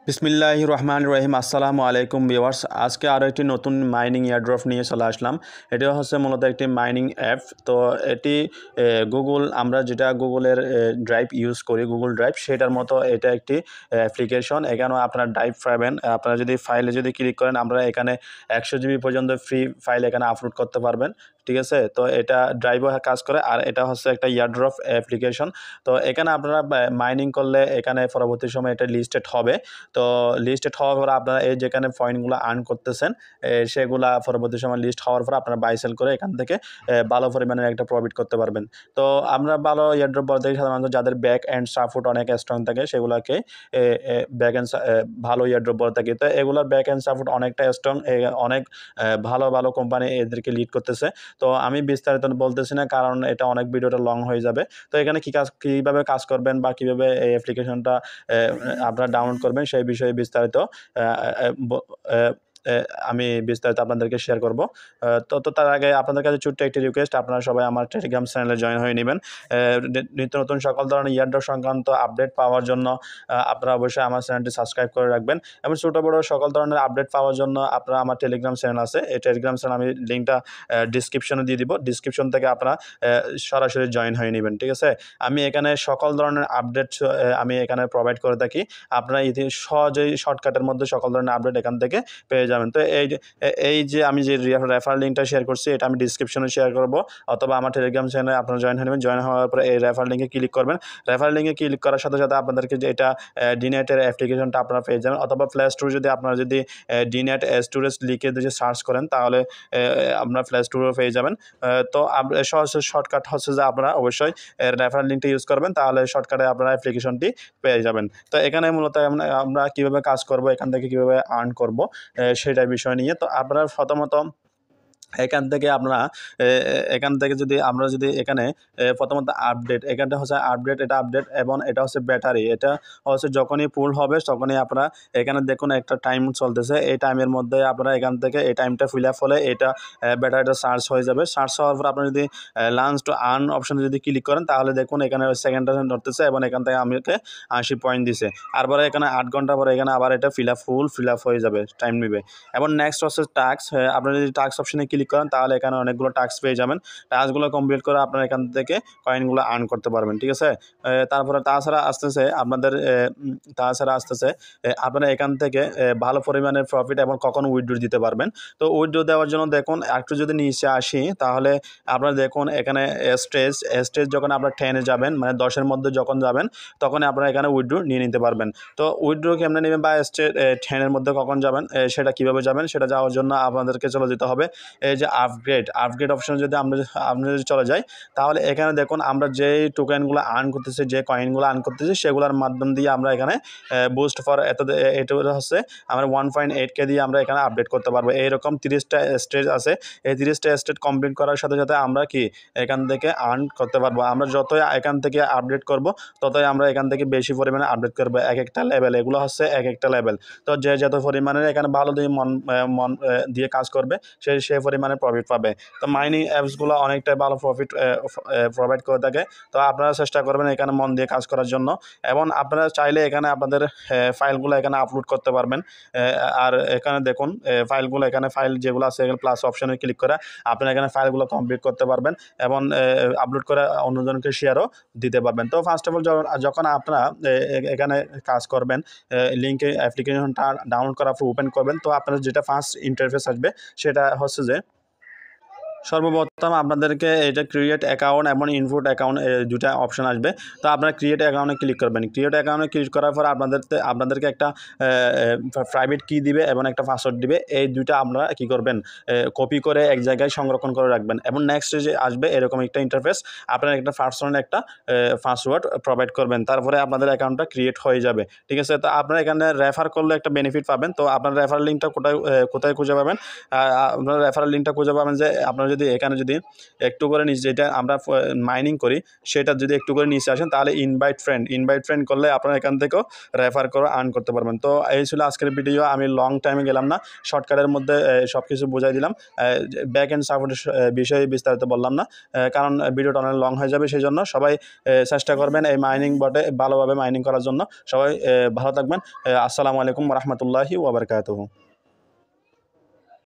বিসমিল্লাহির রহমানির রহিম। আসসালামু আলাইকুম ভিউয়ার্স। আজকে আরও একটি নতুন মাইনিং এয়ারড্রপ নিয়ে চলে আসলাম। এটি হচ্ছে মূলত একটি মাইনিং অ্যাপ। তো এটি গুগল, আমরা যেটা গুগলের ড্রাইভ ইউজ করি, গুগল ড্রাইভ, সেটার মতো এটা একটি অ্যাপ্লিকেশন। এখানেও আপনারা ড্রাইভ পাবেন। আপনারা যদি ফাইলে ক্লিক করেন, আমরা এখানে 100 জিবি পর্যন্ত ফ্রি ফাইল এখানে আপলোড করতে পারবেন। ঠিক আছে, তো এটা ড্রাইভও কাজ করে, আর এটা হচ্ছে একটা এয়ারড্রপ অ্যাপ্লিকেশন। তো এখানে আপনারা মাইনিং করলে এখানে পরবর্তী সময় এটা লিস্টেড হবে। তো লিস্টেড হওয়ার পর আপনারা এই যেখানে পয়েন্টগুলো আর্ন করতেছেন সেগুলা পরবর্তী সময় লিস্ট হওয়ার পর আপনারা বাই সেল করে এখান থেকে ভালো পরিমাণের একটা প্রফিট করতে পারবেন। তো আমরা ভালো এয়ারড্রপ বলতে সাধারণত যাদের ব্যাক অ্যান্ড সাপোর্ট অনেক স্ট্রং থাকে সেগুলোকে ব্যাক অ্যান্ড ভালো এয়ারড্রপ বলে থাকি। তো এগুলোর ব্যাক অ্যান্ড সাপোর্ট অনেকটা স্ট্রং, অনেক ভালো ভালো কোম্পানি এদেরকে লিড করতেছে। তো আমি বিস্তারিত বলতেছি না, কারণ এটা অনেক ভিডিওটা লং হয়ে যাবে। তো এখানে কীভাবে কাজ করবেন বা কীভাবে এই অ্যাপ্লিকেশনটা আপনারা ডাউনলোড করবেন সেই বিষয়ে বিস্তারিত আমি আপনাদেরকে শেয়ার করব। তো তার আগে আপনাদের কাছে ছোট্ট একটি রিকোয়েস্ট, আপনারা সবাই আমার টেলিগ্রাম চ্যানেলে জয়েন হয়ে নেবেন। নিত্য নতুন সকল ধরনের এয়ারড্রপ সংক্রান্ত আপডেট পাওয়ার জন্য আপনারা অবশ্যই আমার চ্যানেলটি সাবস্ক্রাইব করে রাখবেন, এবং ছোটো বড়ো সকল ধরনের আপডেট পাওয়ার জন্য আপনারা আমার টেলিগ্রাম চ্যানেল আছে, এই টেলিগ্রাম চ্যানেল আমি লিঙ্কটা ডিসক্রিপশনে দিয়ে দিব। ডিসক্রিপশন থেকে আপনারা সরাসরি জয়েন হয়ে নেবেন। ঠিক আছে, আমি এখানে সকল ধরনের আপডেট আমি এখানে প্রোভাইড করে থাকি। আপনারা সহজেই শর্টকাটের মধ্যে সকল ধরনের আপডেট এখান থেকে পেয়ে যাবেন। তো এই যে আমি যে রেফার লিঙ্কটা শেয়ার করছি, এটা আমি ডিসক্রিপশনে শেয়ার করব, অথবা আমার টেলিগ্রাম চ্যানেলে আপনারা জয়েন হয়ে নেবেন। জয়েন হওয়ার পরে এই রেফার লিঙ্কে ক্লিক করবেন। রেফার লিঙ্কে ক্লিক করার সাথে সাথে আপনাদেরকে যে এটা ডিনেটের অ্যাপ্লিকেশনটা আপনারা পেয়ে যাবেন, অথবা প্লে স্টোর আপনারা যদি ডিনেট স্টোরেজ লিখে দিয়ে সার্চ করেন তাহলে আপনারা প্লে স্টোরেও পেয়ে যাবেন। তো সহজ শর্টকাট হচ্ছে যে আপনারা অবশ্যই রেফার লিঙ্কটা ইউজ করবেন, তাহলে শর্টকাটে আপনারা অ্যাপ্লিকেশনটি পেয়ে যাবেন। তো এখানে মূলত আমরা কীভাবে কাজ করব, এখান থেকে কীভাবে আর্ন করব সেটার বিষয় নিয়ে। তো আপনারা প্রথমত এখান থেকে যদি এখানে প্রথমত আপডেট, এখানটা হচ্ছে আপডেট, এটা আপডেট, এবং এটা হচ্ছে ব্যাটারি। এটা হচ্ছে যখনই ফুল হবে তখনই আপনারা এখানে দেখুন একটা টাইম চলতেছে, এই টাইমের মধ্যে আপনারা এখান থেকে এই টাইমটা ফিল আপ হলে এটা ব্যাটারিটা চার্জ হয়ে যাবে। চার্জ হওয়ার পর আপনারা যদি লাঞ্চ টু আর্ন অপশানে যদি ক্লিক করেন, তাহলে দেখুন এখানে সেকেন্ডটা ধরতেছে, এবং এখান থেকে আমাকে 80 পয়েন্ট দিছে। আর পরে এখানে 8 ঘন্টা পরে এখানে আবার এটা ফুল ফিল আপ হয়ে যাবে, টাইম নেবে। এবং নেক্সট হচ্ছে টাস্ক। আপনারা যদি টাস্ক অপশানে ক্লিক করেন তাহলে এখানে অনেকগুলো টাস্ক পেয়ে যাবেন। টাস্কগুলো কমপ্লিট করে আপনারা এখান থেকে কয়েনগুলো আর্ন করতে পারবেন। ঠিক আছে, তারপরে তাছাড়া আসতেছে আপনারা এখান থেকে ভালো পরিমাণের প্রফিট এবং কখন উইথড্র দিতে পারবেন। তো উইথড্র দেওয়ার জন্য দেখুন একটু যদি নিচে আসি, তাহলে আপনারা দেখুন এখানে স্টেজ যখন আপনারা 10-এ যাবেন, মানে 10-এর মধ্যে যখন যাবেন, তখন আপনারা এখানে উইথড্র নিয়ে নিতে পারবেন। তো উইথড্র কেমনে নেবেন বা স্টেজ 10-এর মধ্যে কখন যাবেন, সেটা কীভাবে যাবেন, সেটা যাওয়ার জন্য আপনাদেরকে চলে যেতে হবে এই যে আপগ্রেড অপশনে যদি আমরা যদি চলে যাই, তাহলে এখানে দেখুন আমরা যেই টোকেনগুলো আর্ন করতেছি, যে কয়েনগুলো আর্ন করতেছি, সেগুলোর মাধ্যম দিয়ে আমরা এখানে বুস্ট ফর এটা হচ্ছে আমরা 1.8K দিয়ে আমরা এখানে আপডেট করতে পারবো। এইরকম 30টা স্টেজ আছে। এই 30টা স্টেজ কমপ্লিট করার সাথে সাথে আমরা এখান থেকে আর্ন করতে পারবো। আমরা যতই এখান থেকে আপডেট করব, ততই আমরা এখান থেকে বেশি পরিমাণে আপডেট করবো। এক একটা লেভেল, এগুলো হচ্ছে এক একটা লেভেল। তো যে যত পরিমাণে এখানে ভালো দিয়ে মন দিয়ে কাজ করবে, সেই পরিমাণে প্রফিট পাবে। তো মাইনিং অ্যাপসগুলো অনেকটাই ভালো প্রফিট প্রোভাইড করে থাকে। তো আপনারা চেষ্টা করবেন এখানে মন দিয়ে কাজ করার জন্য, এবং আপনারা চাইলে এখানে আপনাদের ফাইলগুলো এখানে আপলোড করতে পারবেন। আর এখানে দেখুন ফাইল যেগুলো আছে, এখানে প্লাস অপশনে ক্লিক করে আপনারা এখানে ফাইলগুলো কমপ্লিট করতে পারবেন, এবং আপলোড করে অন্যজনকে শেয়ারও দিতে পারবেন। তো ফার্স্ট অফ অল যখন আপনারা এখানে কাজ করবেন, লিঙ্কে অ্যাপ্লিকেশনটা ডাউনলোড করার পর ওপেন করবেন, তো আপনার যেটা ফার্স্ট ইন্টারফেস আসবে সেটা হচ্ছে যে সর্বপ্রথম আপনাদেরকে এটা ক্রিয়েট অ্যাকাউন্ট এবং ইনপুট অ্যাকাউন্ট দুটা অপশন আসবে। তো আপনারা ক্রিয়েট অ্যাকাউন্টে ক্লিক করবেন। ক্রিয়েট অ্যাকাউন্টে ক্লিক করার পর আপনাদেরকে একটা প্রাইভেট কি দিবে এবং একটা পাসওয়ার্ড দিবে। এই দুইটা আপনারা কী করবেন, কপি করে এক জায়গায় সংরক্ষণ করে রাখবেন, এবং নেক্সট যে আসবে এরকম একটা ইন্টারফেস, আপনারা একটা পার্সোনাল একটা পাসওয়ার্ড প্রোভাইড করবেন, তারপরে আপনাদের অ্যাকাউন্টটা ক্রিয়েট হয়ে যাবে। ঠিক আছে, তো আপনারা এখানে রেফার করলে একটা বেনিফিট পাবেন। তো আপনার রেফার লিঙ্কটা কোথায় খুঁজে পাবেন? আপনারা রেফারেল লিঙ্কটা খুঁজে পাবেন যে আপনারা যদি এখানে যদি একটু করে নিচে যেটা আমরা মাইনিং করি সেটা যদি একটু করে নিচে আসেন তাহলে ইনভাইট ফ্রেন্ড করলে আপনারা এখান থেকেও রেফার করে আর্ন করতে পারবেন। তো এই ছিল আজকের ভিডিও। আমি লং টাইমে গেলাম না, শর্টকাটের মধ্যে সব কিছু বোঝাই দিলাম। ব্যাক এন্ড সাপোর্টের বিষয়ে বিস্তারিত বললাম না, কারণ ভিডিওটা অনেক লং হয়ে যাবে। সেই জন্য সবাই চেষ্টা করবেন এই মাইনিং বটে ভালোভাবে মাইনিং করার জন্য। সবাই ভালো থাকবেন। আসসালামু আলাইকুম রহমতুল্লাহি ওয়া বারাকাতুহু।